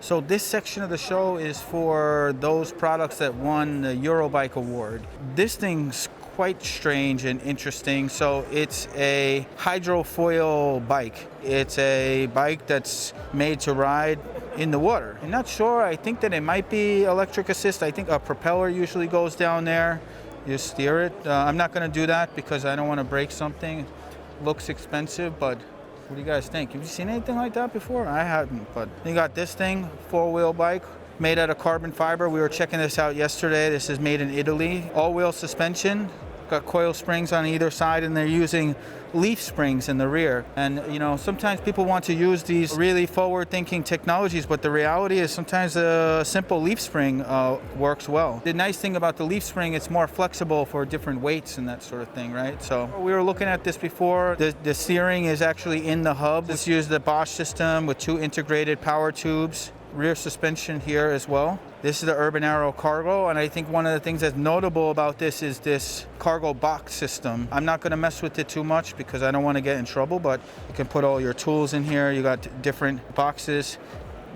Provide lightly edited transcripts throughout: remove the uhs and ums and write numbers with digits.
So this section of the show is for those products that won the Eurobike award. This thing's quite strange and interesting. So it's a hydrofoil bike. It's a bike that's made to ride in the water. I'm not sure. I think that it might be electric assist. I think a propeller usually goes down there. You steer it. I'm not going to do that because I don't want to break something. Looks expensive, but what do you guys think? Have you seen anything like that before? I haven't, but you got this thing, four-wheel bike, made out of carbon fiber. We were checking this out yesterday. This is made in Italy. All-wheel suspension, got coil springs on either side, and they're using leaf springs in the rear. And you know, sometimes people want to use these really forward-thinking technologies, but the reality is sometimes a simple leaf spring works well. The nice thing about the leaf spring, it's more flexible for different weights and that sort of thing, right? So we were looking at this before. The steering is actually in the hub. Let's use the Bosch system with 2 integrated power tubes. Rear suspension here as well. This is the Urban Arrow Cargo, and I think one of the things that's notable about this is this cargo box system. I'm not going to mess with it too much because I don't want to get in trouble, but you can put all your tools in here. You got different boxes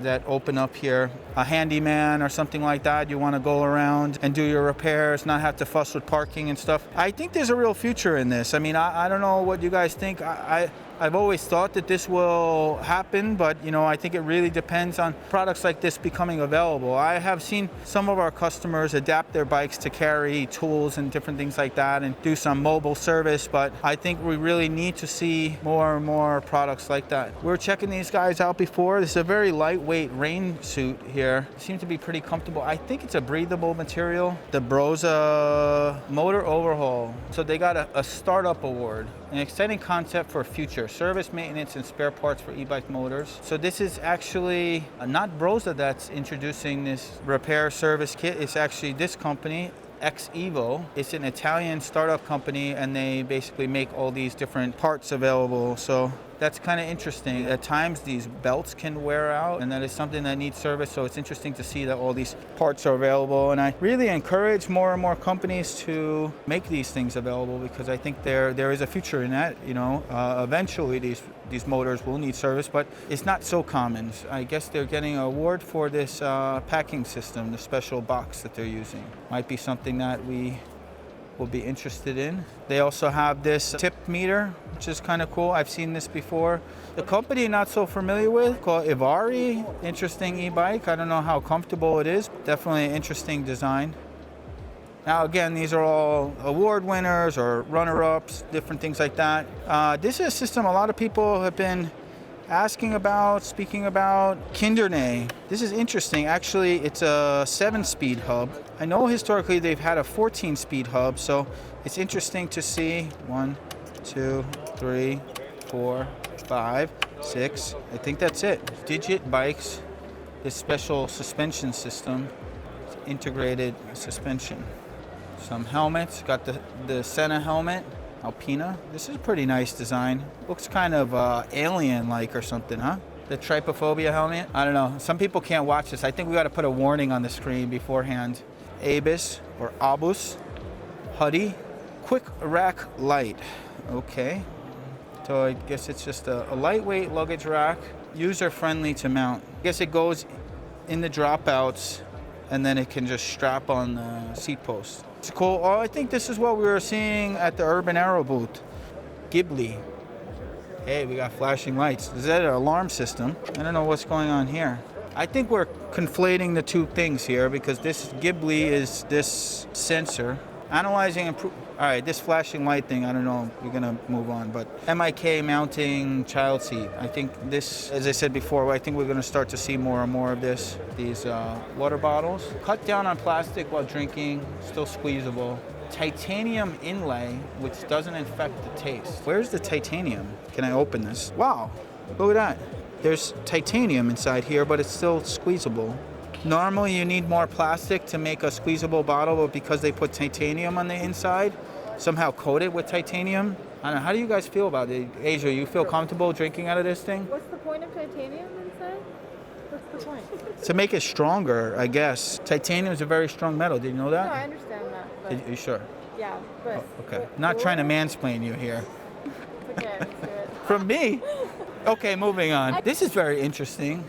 that open up here. A handyman or something like that, you want to go around and do your repairs, not have to fuss with parking and stuff. I think there's a real future in this. I mean, I don't know what you guys think. I've always thought that this will happen, but you know, I think it really depends on products like this becoming available. I have seen some of our customers adapt their bikes to carry tools and different things like that and do some mobile service, but I think we really need to see more and more products like that. We were checking these guys out before. This is a very lightweight rain suit here. It seems to be pretty comfortable. I think it's a breathable material. The Broza motor overhaul. So they got a startup award, an exciting concept for future service, maintenance, and spare parts for e-bike motors. So this is actually not Broza that's introducing this repair service kit. It's actually this company, Evo. It's an Italian startup company, and they basically make all these different parts available. So that's kind of interesting. At times these belts can wear out, and that is something that needs service. So it's interesting to see that all these parts are available. And I really encourage more and more companies to make these things available because I think there is a future in that. You know, eventually these motors will need service, but it's not so common. I guess they're getting an award for this packing system, the special box that they're using. Might be something that we will be interested in. They also have this tip meter, which is kind of cool. I've seen this before. The company not so familiar with, called Ivari. Interesting e-bike. I don't know how comfortable it is. Definitely an interesting design. Now again, these are all award winners or runner-ups, different things like that. This is a system a lot of people have been asking about, speaking about. Kindernay. This is interesting. Actually, it's a 7-speed hub. I know historically they've had a 14-speed hub, so it's interesting to see 1, 2, 3, 4, 5, 6. I think that's it. Digit Bikes, this special suspension system, integrated suspension. Some helmets. Got the Senna helmet. Alpina. This is a pretty nice design. Looks kind of alien-like or something, huh? The trypophobia helmet. I don't know. Some people can't watch this. I think we got to put a warning on the screen beforehand. Abus or Abus. Huddy. Quick rack light. Okay. So I guess it's just a lightweight luggage rack. User-friendly to mount. I guess it goes in the dropouts and then it can just strap on the seat post. It's cool. Oh, I think this is what we were seeing at the Urban Arrow booth. Ghibli. Hey, we got flashing lights. Is that an alarm system? I don't know what's going on here. I think we're conflating the two things here because this Ghibli is this sensor. Analyzing and all right, this flashing light thing, I don't know, we're gonna move on, but MIK mounting child seat. I think this, as I said before, I think we're gonna start to see more and more of this. These water bottles. Cut down on plastic while drinking, still squeezable. Titanium inlay, which doesn't affect the taste. Where's the titanium? Can I open this? Wow, look at that. There's titanium inside here, but it's still squeezable. Normally you need more plastic to make a squeezable bottle, but because they put titanium on the inside, somehow coated with titanium. I don't know, how do you guys feel about it? Asia, you feel comfortable drinking out of this thing? What's the point of titanium inside? What's the point? To make it stronger, I guess. Titanium is a very strong metal. Did you know that? No, I understand that. But Are you sure? yeah, but... Oh, okay. Not trying to mansplain you here. It's okay, let's do it. From me? Okay, moving on. This is very interesting.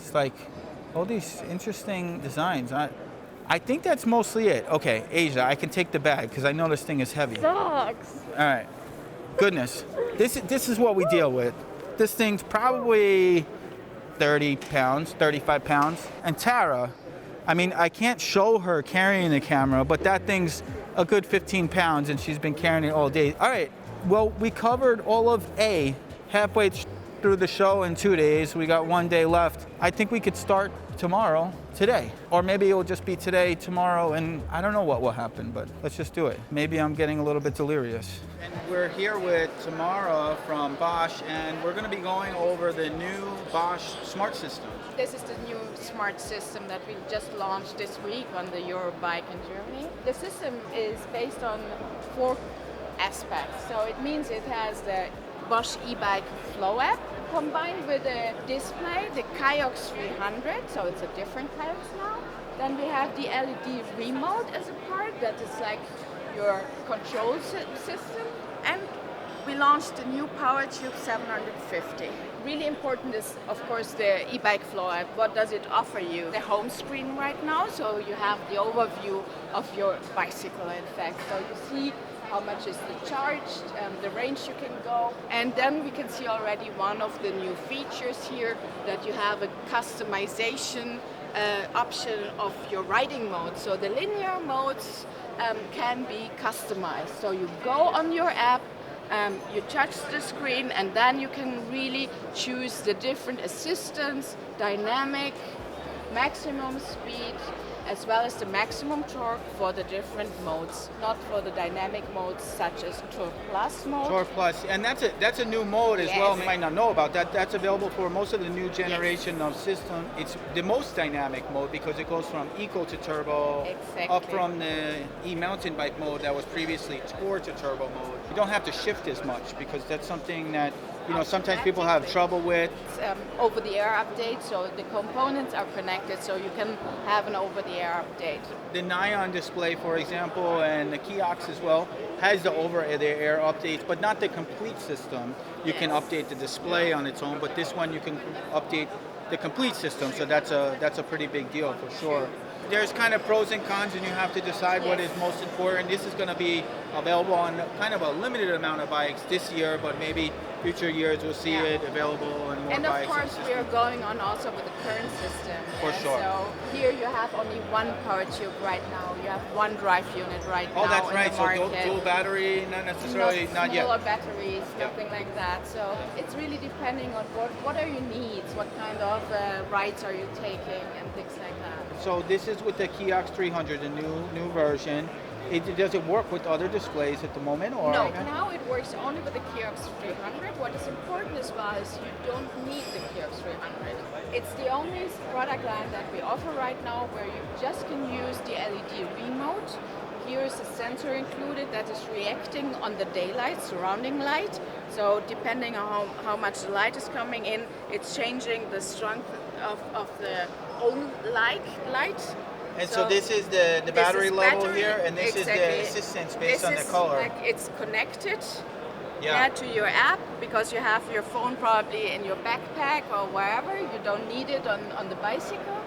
It's like all these interesting designs. I think that's mostly it. Okay, Asia, I can take the bag because I know this thing is heavy. Sucks. All right. Goodness. This is what we deal with. This thing's probably 30 pounds, 35 pounds. And Tara, I mean, I can't show her carrying the camera, but that thing's a good 15 pounds and she's been carrying it all day. All right. Well, we covered all of A halfway through the show in 2 days. We got 1 day left. I think we could start today. Or maybe it will just be today, tomorrow, and I don't know what will happen, but let's just do it. Maybe I'm getting a little bit delirious. And we're here with Tamara from Bosch, and we're going to be going over the new Bosch smart system. This is the new smart system that we just launched this week on the Eurobike in Germany. The system is based on 4 aspects. So it means it has the Bosch e-bike Flow app combined with a display, the Kiox 300, so it's a different Kiox now. Then we have the LED remote as a part, that is like your control system. And we launched the new PowerTube 750. Really important is, of course, the e-bike Flow app. What does it offer you? The home screen right now, so you have the overview of your bicycle, in fact. So you see how much is the charge, the range you can go. And then we can see already one of the new features here, that you have a customization option of your riding mode. So the linear modes can be customized. So you go on your app, you touch the screen, and then you can really choose the different assistance, dynamic, maximum speed, as well as the maximum torque for the different modes, not for the dynamic modes such as Torque Plus mode. Torque Plus, and that's a new mode as well. You might not know about that. That's available for most of the new generation of system. It's the most dynamic mode because it goes from Eco to Turbo, up from the e-mountain bike mode that was previously Tour to Turbo mode. You don't have to shift as much because that's something that sometimes people have trouble with. It's over-the-air update, so the components are connected, so you can have an over-the-air update. The Nyan display, for example, and the Kiox as well, has the over-the-air updates, but not the complete system. You can update the display on its own, but this one you can update the complete system, so that's a pretty big deal for sure. There's kind of pros and cons, and you have to decide what is most important. This is going to be available on kind of a limited amount of bikes this year, but maybe future years we'll see it available on more bikes. And of course, we are going on also with the current system. For sure. So here you have only one PowerTube right now. You have one drive unit right now. Oh, that's right. In the market. So dual battery, not necessarily, not yet. Smaller batteries, nothing like that. So it's really depending on what are your needs, what kind of rides are you taking, and things like that. So this is with the Kiox 300, the new version. Does it work with other displays at the moment? Or? No, now it works only with the Kiox 300. What is important as well is you don't need the Kiox 300. It's the only product line that we offer right now where you just can use the LED remote. Here is a sensor included that is reacting on the daylight, surrounding light. So depending on how much the light is coming in, it's changing the strength of the own light. And so this is the battery level here, and this is the assistance based on the color. Like it's connected to your app because you have your phone probably in your backpack or wherever. You don't need it on the bicycle.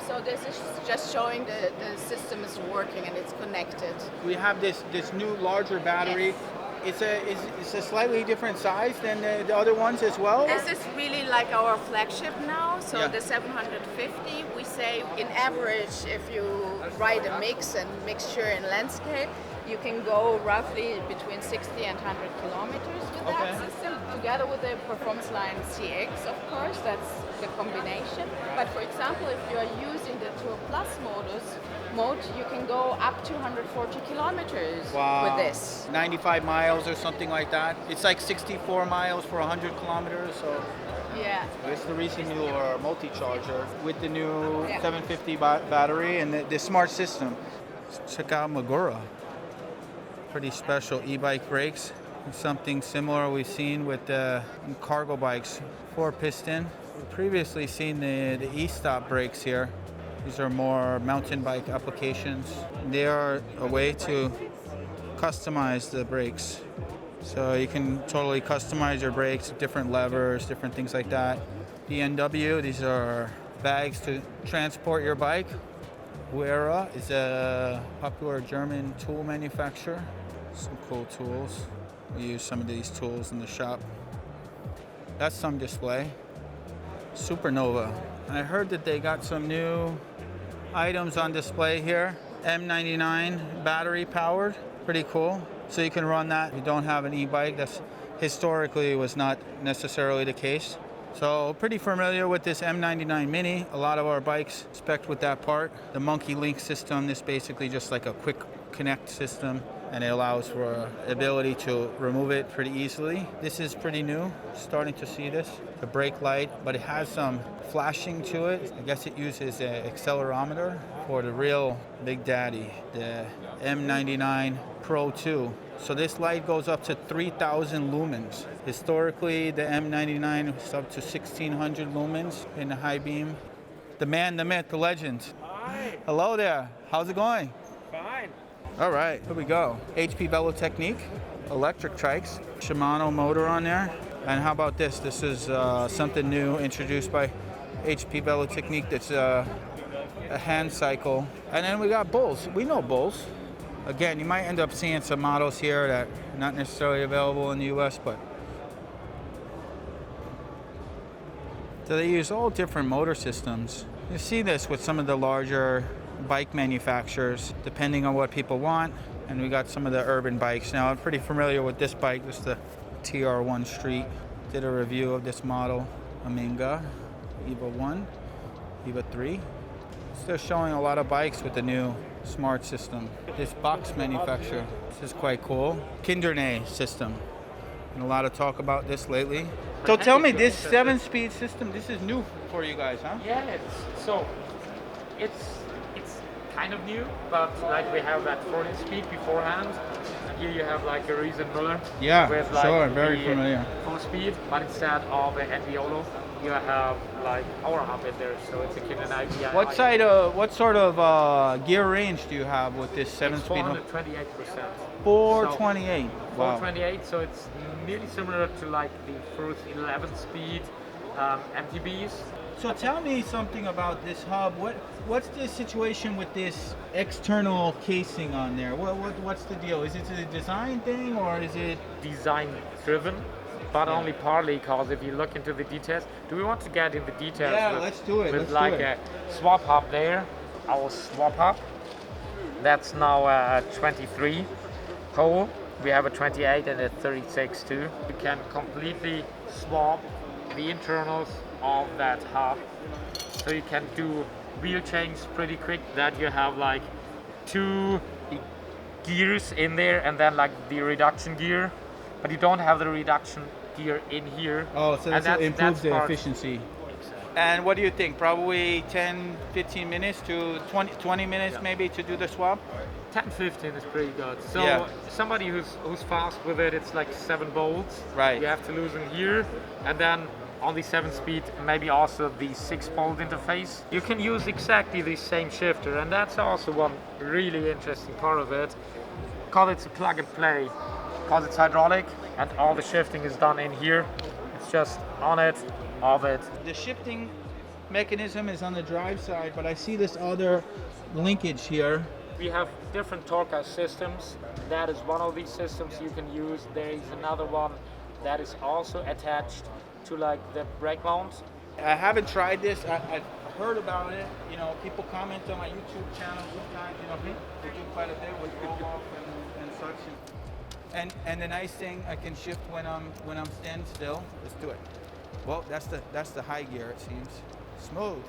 So this is just showing the system is working and it's connected. We have this new larger battery. It's a slightly different size than the other ones as well? This is really like our flagship now. So the 750, we say in average, if you ride a mixture in landscape, you can go roughly between 60 and 100 kilometers with that system, together with the Performance Line CX, of course, that's the combination. But for example, if you are using the Tour Plus mode, you can go up to 140 kilometers with this. 95 miles or something like that. It's like 64 miles for 100 kilometers, so... Yeah. It's the recent new multi-charger with the new 750 battery and the smart system. Let's check out Magura. Pretty special e-bike brakes. Something similar we've seen with the cargo bikes. 4-piston. We've previously seen the e-stop brakes here. These are more mountain bike applications. They are a way to customize the brakes. So you can totally customize your brakes with different levers, different things like that. BMW, these are bags to transport your bike. Magura is a popular German tool manufacturer. Some cool tools. We use some of these tools in the shop. That's some display. Supernova. I heard that they got some new items on display here. M99 battery powered. Pretty cool. So you can run that if you don't have an e-bike. That's historically was not necessarily the case. So pretty familiar with this M99 Mini. A lot of our bikes spec'd with that part. The Monkey Link system is basically just like a quick connect system, and it allows for ability to remove it pretty easily. This is pretty new, starting to see this. The brake light, but it has some flashing to it. I guess it uses an accelerometer for the real Big Daddy, the M99 Pro 2. So this light goes up to 3,000 lumens. Historically, the M99 was up to 1,600 lumens in the high beam. The man, the myth, the legend. Hi. Hello there. How's it going? Fine. All right, here we go. HP Velotechnik, electric trikes, Shimano motor on there. And how about this? This is something new introduced by HP Velotechnik. That's a hand cycle. And then we got bulls. We know bulls. Again, you might end up seeing some models here that are not necessarily available in the US, but so they use all different motor systems. You see this with some of the larger bike manufacturers, depending on what people want. And we got some of the urban bikes. Now, I'm pretty familiar with this bike. This is the TR1 Street. Did a review of this model, Amiga, EVA 1, EVA 3. Still showing a lot of bikes with the new smart system. This box manufacturer, this is quite cool. Kindernay system. And a lot of talk about this lately. So tell me, this 7-speed system, this is new for you guys, huh? Yeah, it's kind of new, but like we have that 14-speed beforehand. And here you have like a Reason Muller. Yeah, with like sure, very familiar. Full speed, but instead of an Enviolo, you have like our hub in there, so it's a Kindernay VI. What sort of gear range do you have with this 7-speed? 428%. 428. So, Wow. 428, so it's nearly similar to like the first 11-speed MTBs. So tell me something about this hub. What's the situation with this external casing on there? What's the deal? Is it a design thing or is it Design driven, but only partly, because if you look into the details, do we want to get in the details? Yeah, let's do it. With a swap hub there, our swap hub, that's now a 23 hole. We have a 28 and a 36 too. You can completely swap the internals of that hub, so you can do wheel change pretty quick. That you have like 2 gears in there and then like the reduction gear, but you don't have the reduction gear in here. Oh, so that improves the efficiency. Exactly. And what do you think? Probably 10, 15 minutes to 20 minutes maybe to do the swap? 10-15 is pretty good. So Yeah. somebody who's fast with it, it's like 7 bolts. Right. You have to loosen here, and then on the 7-speed, maybe also the 6-bolt interface. You can use exactly the same shifter, and that's also one really interesting part of it, because it's a plug and play, because it's hydraulic, and all the shifting is done in here. It's just on it, off it. The shifting mechanism is on the drive side, but I see this other linkage here. We have different torque systems. That is one of these systems you can use. There is another one that is also attached to like the brake mount. I haven't tried this. I've heard about it. You know, people comment on my YouTube channel sometimes. You know, we do quite a bit with roll-off and such. And the nice thing, I can shift when I'm standing still. Let's do it. Well, that's the high gear. It seems smooth.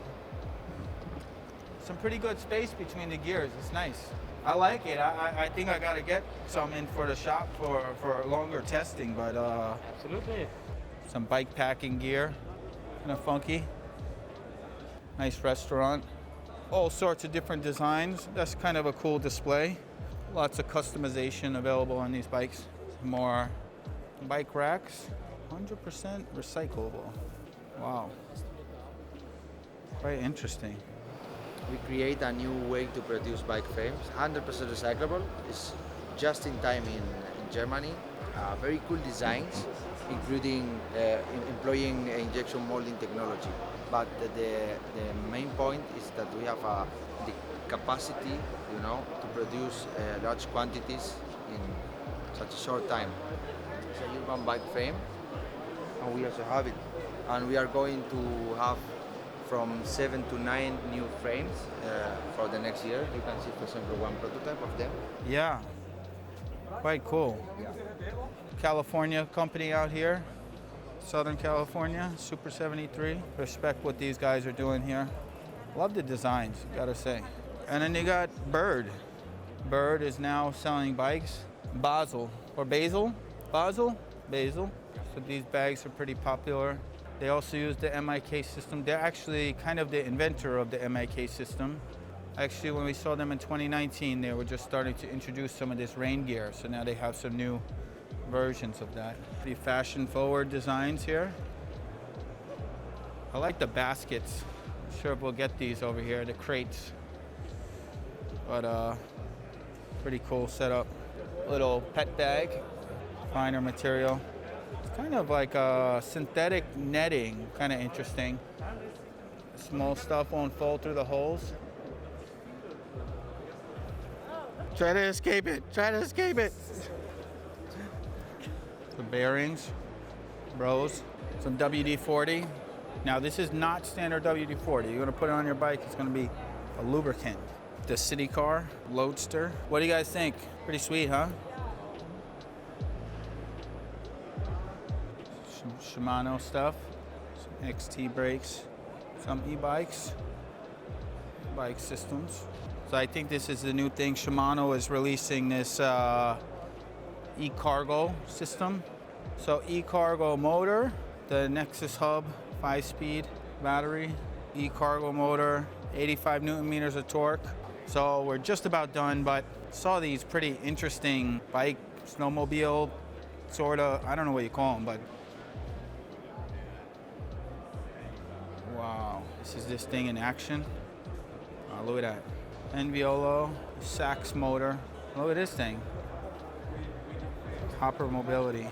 Some pretty good space between the gears. It's nice. I like it. I think I gotta get some in for the shop for longer testing. But Absolutely. some bike packing gear, kind of funky. Nice restaurant. All sorts of different designs. That's kind of a cool display. Lots of customization available on these bikes. More bike racks, 100% recyclable. Wow. Quite interesting. We create a new way to produce bike frames, 100% recyclable. It's just in time in Germany. Very cool designs, including employing injection molding technology. but the main point is that we have the capacity, to produce large quantities in such a short time. It's a urban bike frame, and we also have it. And we are going to have from 7 to 9 new frames for the next year. You can see, for example, one prototype of them. Yeah, quite cool. Yeah. California company out here, Southern California, Super 73. Respect what these guys are doing here. Love the designs, gotta say. And then you got Bird. Bird is now selling bikes. Basil, or Basil? Basil? Basil. So these bags are pretty popular. They also use the MIK system. They're actually kind of the inventor of the MIK system. Actually, when we saw them in 2019, they were just starting to introduce some of this rain gear. So now they have some new versions of that. Pretty fashion-forward designs here. I like the baskets. I'm sure we'll get these over here, the crates. But pretty cool setup. Little pet bag, finer material. It's kind of like a synthetic netting, kind of interesting. Small stuff won't fall through the holes. Try to escape it, try to escape it. The bearings, bros, some WD-40. Now this is not standard WD-40. You're gonna put it on your bike, it's gonna be a lubricant. The city car, Loadster. What do you guys think? Pretty sweet, huh? Some Shimano stuff, some XT brakes, some e-bikes, bike systems. So I think this is the new thing. Shimano is releasing this e-cargo system. So e-cargo motor, the Nexus hub, 5-speed battery, e-cargo motor, 85 Newton meters of torque. So we're just about done, but saw these pretty interesting bike, snowmobile, sort of, I don't know what you call them, but wow, this is this thing in action. Oh, look at that. Enviolo, Sachs motor. Look at this thing. Hopper mobility.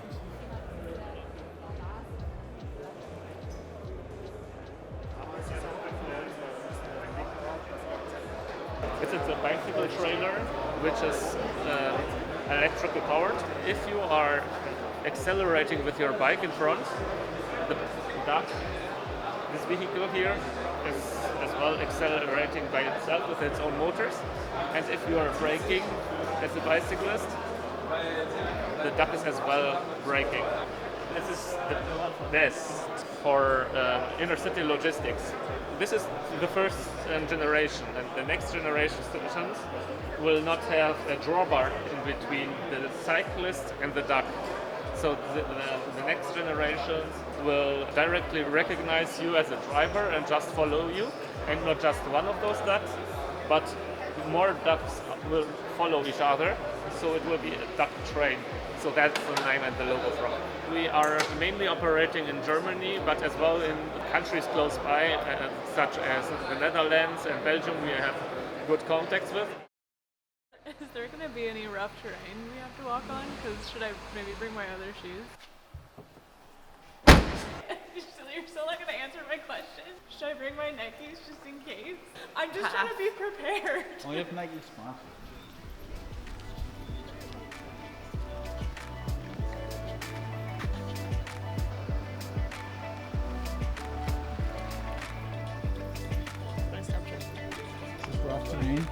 It's a bicycle trailer which is electrical powered. If you are accelerating with your bike in front, the duck, this vehicle here, is as well accelerating by itself with its own motors. And if you are braking as a bicyclist, the duck is as well braking. This is the best for inner-city logistics. This is the first generation, and the next generation stations will not have a drawbar in between the cyclist and the duck. So the next generations will directly recognize you as a driver and just follow you, and not just one of those ducks, but more ducks will follow each other, so it will be a Ducktrain. So that's the name and the logo from. We are mainly operating in Germany, but as well in countries close by, such as the Netherlands and Belgium, we have good contacts with. Is there going to be any rough terrain we have to walk on? Because should I maybe bring my other shoes? You're still not going to answer my question? Should I bring my Nikes just in case? I'm just trying to be prepared. Only if Nike sponsors. Rough terrain.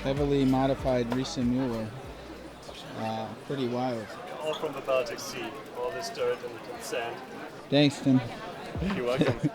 Heavily modified recent mule. Pretty wild. All from the Baltic Sea, all this dirt and sand. Thanks, Tim. You're welcome.